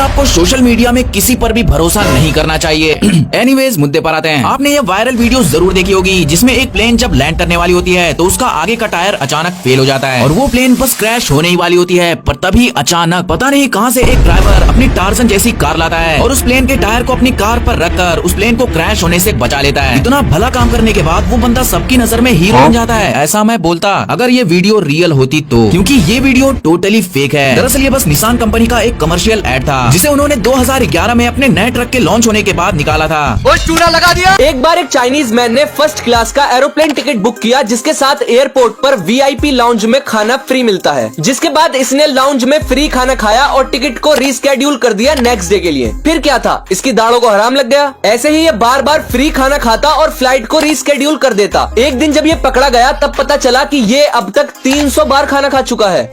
आपको social media में किसी पर भी भरोसा नहीं करना चाहिए। एनीवेज मुद्दे पर आते हैं। आपने ये वायरल वीडियो जरूर देखी होगी जिसमें एक प्लेन जब लैंड करने वाली होती है तो उसका आगे का टायर अचानक फेल हो जाता है और वो प्लेन बस क्रैश होने ही वाली होती है, पर तभी अचानक पता नहीं कहां से एक ड्राइवर अपनी टार्जन जैसी कार लाता है और उस प्लेन के टायर को अपनी कार पर रखकर उस प्लेन को क्रैश होने से बचा लेता है। इतना भला काम करने के बाद वो बंदा सबकी नजर में हीरो बन जाता है। ऐसा मैं बोलता अगर ये वीडियो रियल होती तो, क्योंकि ये वीडियो टोटली फेक है। दरअसल ये बस निसान कंपनी का एक कमर्शियल एड था जिसे उन्होंने 2011 में अपने नए ट्रक के लॉन्च होने के बाद निकाला था। वो चूड़ा लगा दिया। एक बार एक चाइनीज मैन ने फर्स्ट क्लास का एरोप्लेन टिकट बुक किया जिसके साथ एयरपोर्ट पर वीआईपी लाउंज में खाना फ्री मिलता है। जिसके बाद इसने लाउंज में फ्री खाना खाया और टिकट को रीस्केड्यूल कर दिया नेक्स्ट डे के लिए। फिर क्या था, इसकी दाढ़ों को हराम लग गया। ऐसे ही ये बार बार फ्री खाना खाता और फ्लाइट को रीस्केड्यूल कर देता। एक दिन जब ये पकड़ा गया तब पता चला कि ये अब तक 300 बार खाना खा चुका है।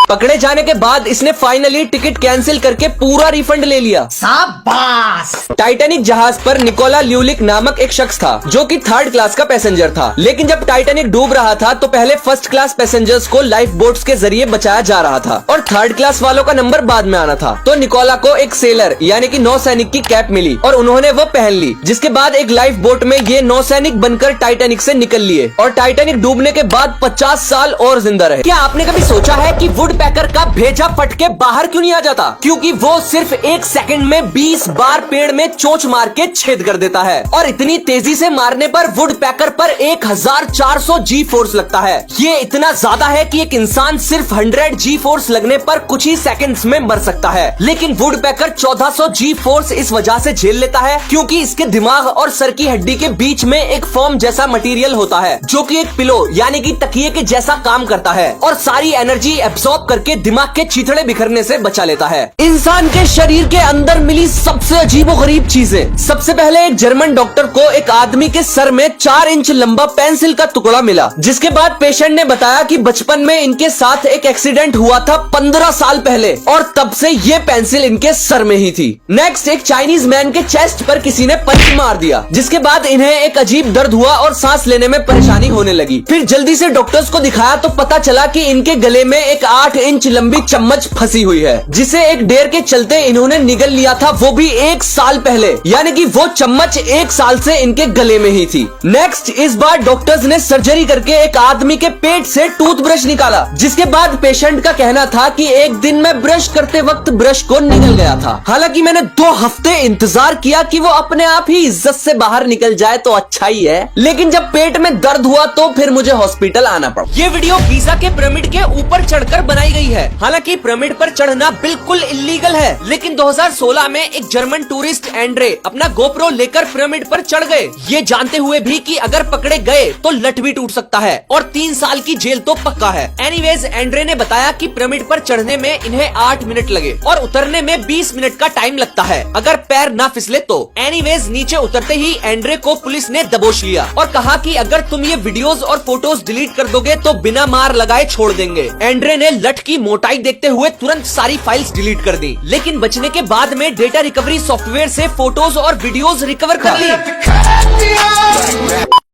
पकड़े जाने के बाद इसने फाइनली टिकट कैंसिल करके पूरा रिफंड ले लिया। शाबाश। टाइटैनिक जहाज पर निकोला ल्यूलिक नामक एक शख्स था जो कि थर्ड क्लास का पैसेंजर था। लेकिन जब टाइटैनिक डूब रहा था तो पहले फर्स्ट क्लास पैसेंजर्स को लाइफ बोट्स के जरिए बचाया जा रहा था और थर्ड क्लास वालों का नंबर बाद में आना था। तो निकोला को एक सेलर यानी कि नौसैनिक की कैप मिली और उन्होंने वो पहन ली। जिसके बाद एक लाइफ बोट में ये नौसैनिक बनकर टाइटैनिक से निकल लिए और टाइटैनिक डूबने के बाद 50 साल और जिंदा रहे। क्या आपने कभी सोचा है कि वुड पैकर का भेजा फट के बाहर क्यों नहीं आ जाता? क्योंकि वो सिर्फ एक सेकंड में 20 बार पेड़ में चोंच मार के छेद कर देता है और इतनी तेजी से मारने पर वुड पैकर पर 1400 जी फोर्स लगता है। ये इतना ज्यादा है कि एक इंसान सिर्फ 100 जी फोर्स लगने पर कुछ ही सेकंड्स में मर सकता है। लेकिन वुड पैकर 1400 जी फोर्स इस वजह से झेल लेता है क्योंकि इसके दिमाग और सर की हड्डी के बीच में एक फोम जैसा मटेरियल होता है जो कि एक पिलो यानी कि तकिए के जैसा काम करता है और सारी एनर्जी एब्सॉर्ब करके दिमाग के चीथड़े बिखरने से बचा लेता है। इंसान के शरीर के अंदर मिली सबसे अजीबोगरीब चीजें। सबसे पहले एक जर्मन डॉक्टर को एक आदमी के सर में 4 इंच लंबा पेंसिल का टुकड़ा मिला। जिसके बाद पेशेंट ने बताया कि बचपन में इनके साथ एक एक्सीडेंट हुआ था 15 साल पहले और तब से ये पेंसिल इनके सर में ही थी। नेक्स्ट एक चाइनीज मैन के चेस्ट पर किसी ने पंच मार दिया जिसके बाद इन्हें एक अजीब दर्द हुआ और सांस लेने में परेशानी होने लगी। फिर जल्दी से डॉक्टर्स को दिखाया तो पता चला कि इनके गले में एक 8 इंच लंबी चम्मच फंसी हुई है जिसे एक डेर के चलते इन्होंने निगल लिया था, वो भी 1 साल पहले। यानी कि वो चम्मच 1 साल से इनके गले में ही थी। नेक्स्ट इस बार डॉक्टर्स ने सर्जरी करके एक आदमी के पेट से टूथब्रश निकाला जिसके बाद पेशेंट का कहना था कि एक दिन में ब्रश करते वक्त ब्रश को निगल गया था। हालांकि मैंने 2 हफ्ते इंतजार किया कि वो अपने आप ही इज्जत से बाहर निकल जाए तो अच्छा ही है, लेकिन जब पेट में दर्द हुआ तो फिर मुझे हॉस्पिटल आना पड़ा। ये वीडियो गीजा के पिरामिड के ऊपर चढ़कर बनाई गई है। हालांकि पिरामिड पर चढ़ना बिल्कुल इल्लीगल है, लेकिन 2016 में एक जर्मन टूरिस्ट एंड्रे अपना गोप्रो लेकर पिरामिड पर चढ़ गए, ये जानते हुए भी कि अगर पकड़े गए तो लठ भी टूट सकता है और 3 साल की जेल तो पक्का है। एनीवेज एंड्रे ने बताया कि पिरामिड पर चढ़ने में इन्हें 8 मिनट लगे और उतरने में 20 मिनट का टाइम लगता है अगर पैर ना फिसले तो। एनीवेज नीचे उतरते ही एंड्रे को पुलिस ने दबोच लिया और कहा कि अगर तुम ये वीडियोस और फोटोज डिलीट कर दोगे तो बिना मार लगाए छोड़ देंगे। एंड्रे ने लठ की मोटाई देखते हुए तुरंत सारी फाइल्स डिलीट कर दी, लेकिन बचने के बाद में डेटा रिकवरी सॉफ्टवेयर से फोटोज और वीडियोस रिकवर कर ली।